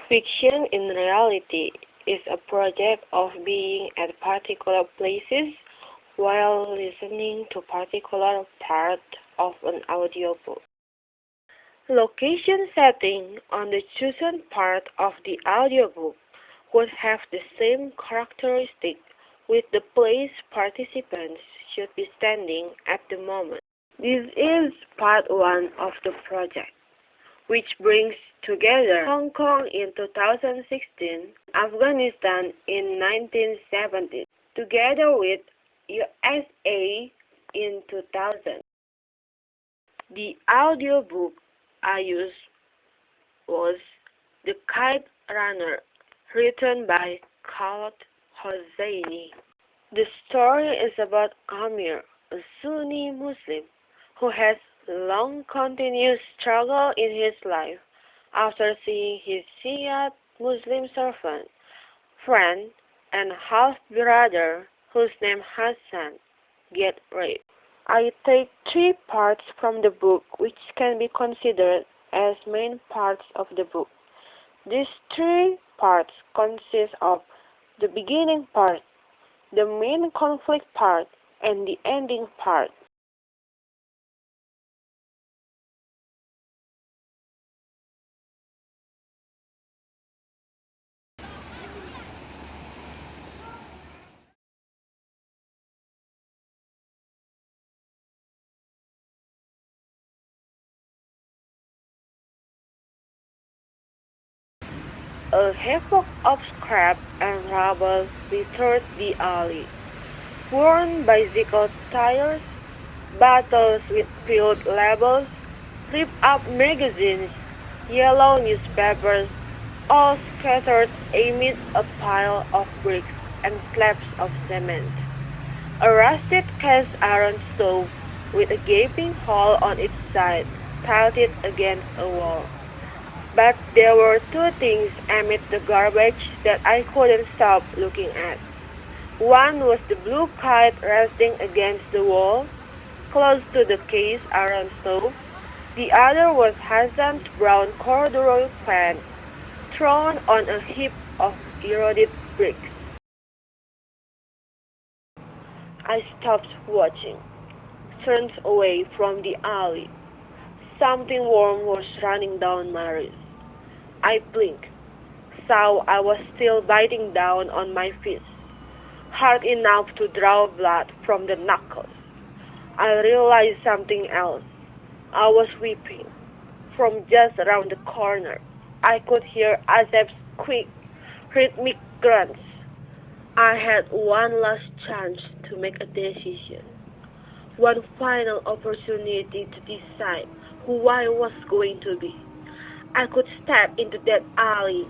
Fiction in reality is a project of being at particular places while listening to particular part of an audiobook. Location setting on the chosen part of the audiobook would have the same characteristic with the place participants should be standing at the moment. This is part one of the project, which brings together Hong Kong in 2016, Afghanistan in 1970, together with USA in 2000. The audiobook I used was The Kite Runner, written by Khalid Hosseini. The story is about Amir, a Sunni Muslim who has long continuous struggle in his life after seeing his Shiite Muslim servant, friend, and half-brother, whose name Hassan, get raped. I take three parts from the book which can be considered as main parts of the book. These three parts consist of the beginning part, the main conflict part, and the ending part. A havoc of scrap and rubble littered the alley. Worn bicycle tires, bottles with peeled labels, ripped-up magazines, yellow newspapers, all scattered amid a pile of bricks and slabs of cement. A rusted cast iron stove with a gaping hole on its side tilted against a wall. But there were two things amid the garbage that I couldn't stop looking at. One was the blue kite resting against the wall, close to the cast iron stove. The other was Hassan's brown corduroy pants, thrown on a heap of eroded bricks. I stopped watching, turned away from the alley. Something warm was running down my wrist. I blinked, saw I was still biting down on my fist, hard enough to draw blood from the knuckles. I realized something else. I was weeping. From just around the corner, I could hear Azeb's quick, rhythmic grunts. I had one last chance to make a decision, one final opportunity to decide who I was going to be. I could step into that alley,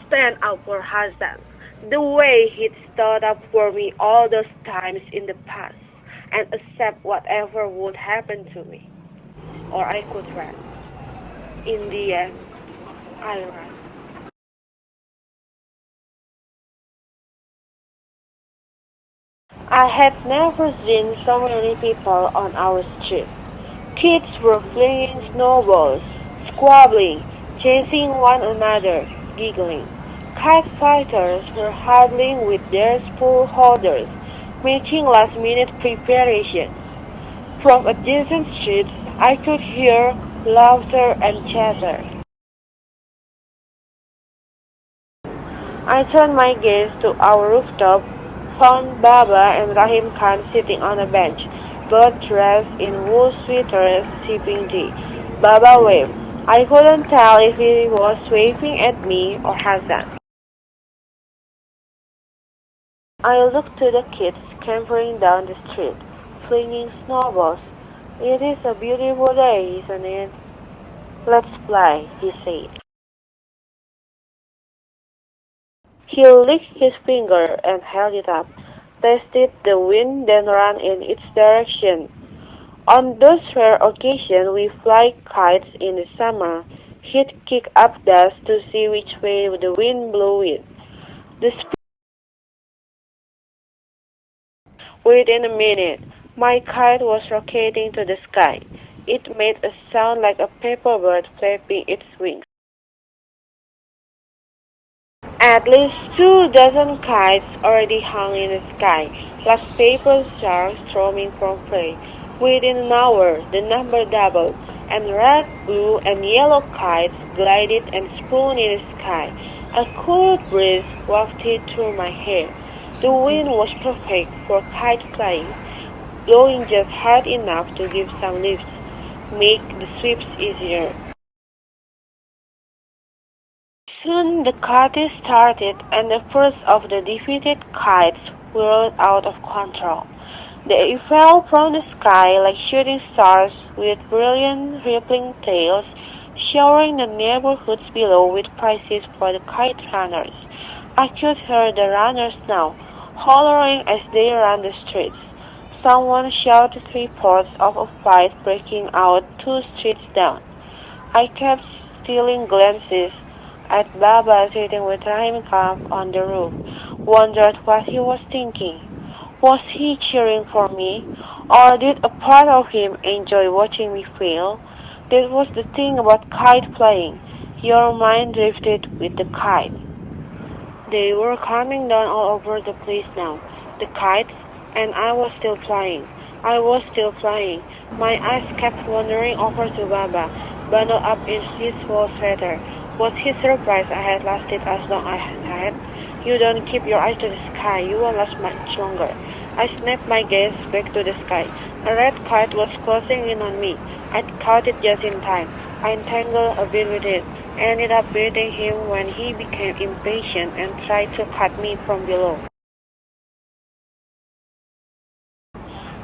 stand up for Hassan, the way he'd stood up for me all those times in the past, and accept whatever would happen to me. Or I could run. In the end, I ran. I had never seen so many people on our street. Kids were flinging snowballs, squabbling, chasing one another, giggling. Kite fighters were huddling with their spool holders, making last-minute preparations. From a distant street, I could hear laughter and chatter. I turned my gaze to our rooftop, found Baba and Rahim Khan sitting on a bench, both dressed in wool sweaters sipping tea. Baba waved. I couldn't tell if he was waving at me or Hassan. I looked to the kids scampering down the street, flinging snowballs. It is a beautiful day, isn't it? Let's play, he said. He licked his finger and held it up, tasted the wind, then ran in its direction. On those rare occasions we fly kites in the summer, he'd kick up dust to see which way the wind blew it. The Within a minute, my kite was rocketing to the sky. It made a sound like a paper bird flapping its wings. At least 2 dozen kites already hung in the sky, like paper sharks swarming for prey. Within an hour, the number doubled, and red, blue, and yellow kites glided and spun in the sky. A cool breeze wafted through my hair. The wind was perfect for kite flying, blowing just hard enough to give some lift, make the sweeps easier. Soon the party started, and the first of the defeated kites whirled out of control. They fell from the sky like shooting stars with brilliant rippling tails, showering the neighborhoods below with prizes for the kite runners. I could hear the runners now, hollering as they ran the streets. Someone shouted reports of a fight breaking out 2 streets down. I kept stealing glances at Baba sitting with Rahim Khan on the roof, wondered what he was thinking. Was he cheering for me, or did a part of him enjoy watching me fail? That was the thing about kite flying. Your mind drifted with the kite. They were coming down all over the place now, the kites, and I was still flying. I was still flying. My eyes kept wandering over to Baba, bundled up in his wool sweater. Was he surprised I had lasted as long as I had? You don't keep your eyes to the sky, you won't last much longer. I snapped my gaze back to the sky. A red kite was closing in on me. I caught it just in time. I entangled a bit with it, ended up beating him when he became impatient and tried to cut me from below.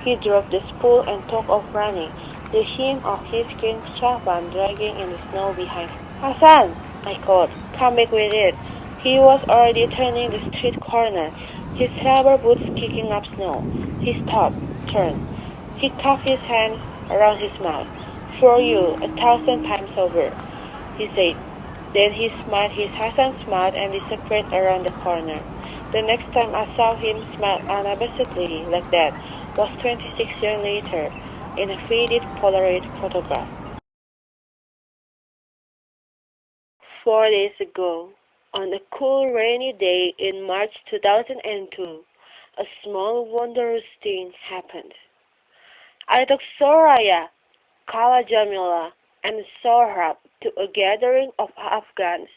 He dropped the spool and took off running, the hem of his green shaban dragging in the snow behind him. Hassan! I called. Come back with it. He was already turning the street corner, his rubber boots kicking up snow. He stopped, turned. He cupped his hands around his mouth. For you, 1,000 times over, he said. Then he smiled his Hassan smile and disappeared around the corner. The next time I saw him smile unabashedly like that was 26 years later in a faded Polaroid photograph. 4 days ago, on a cool rainy day in March 2002, a small wondrous thing happened. I took Soraya, Kala Jamila, and Sohrab to a gathering of Afghans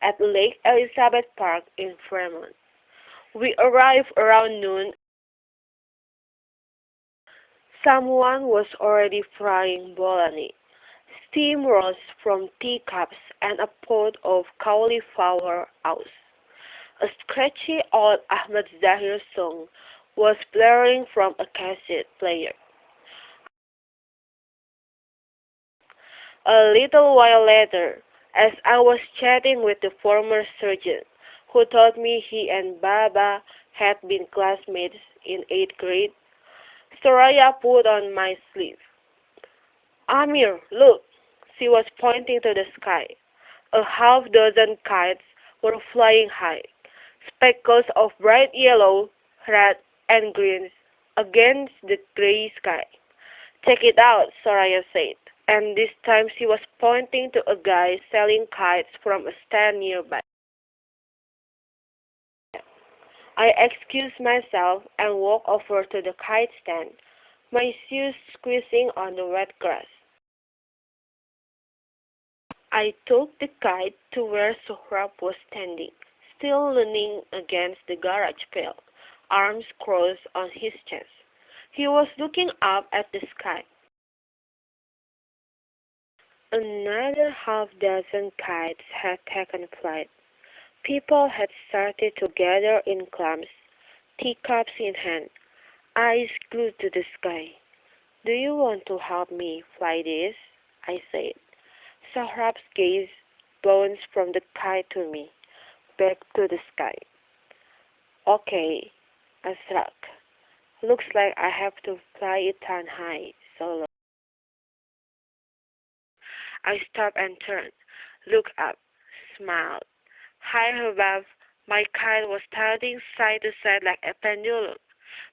at Lake Elizabeth Park in Fremont. We arrived around noon. Someone was already frying bologna. Steam rose from teacups and a pot of cauliflower aus. A scratchy old Ahmad Zahir song was blaring from a cassette player. A little while later, as I was chatting with the former surgeon, who told me he and Baba had been classmates in 8th grade, Soraya put on my sleeve. Amir, look! She was pointing to the sky. A half-dozen kites were flying high, speckles of bright yellow, red, and green against the gray sky. Check it out, Soraya said, and this time she was pointing to a guy selling kites from a stand nearby. I excused myself and walked over to the kite stand, my shoes squeezing on the wet grass. I took the kite to where Sohrab was standing, still leaning against the garage pail, arms crossed on his chest. He was looking up at the sky. Another half-dozen kites had taken flight. People had started to gather in clumps, teacups in hand, eyes glued to the sky. Do you want to help me fly this? I said. Sohrab's gaze bounced from the kite to me, back to the sky. Okay, I shrugged. Looks like I have to fly it tan high, solo. I stopped and turned, looked up, smiled. High above, my kite was tilting side to side like a pendulum,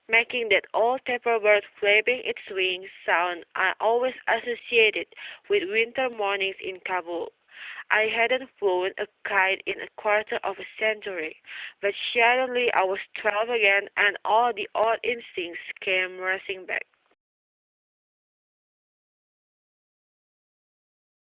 making that old tapir bird flapping its wings sound I always associated with winter mornings in Kabul. I hadn't flown a kite in a quarter of a century, but suddenly I was 12 again and all the old instincts came rushing back.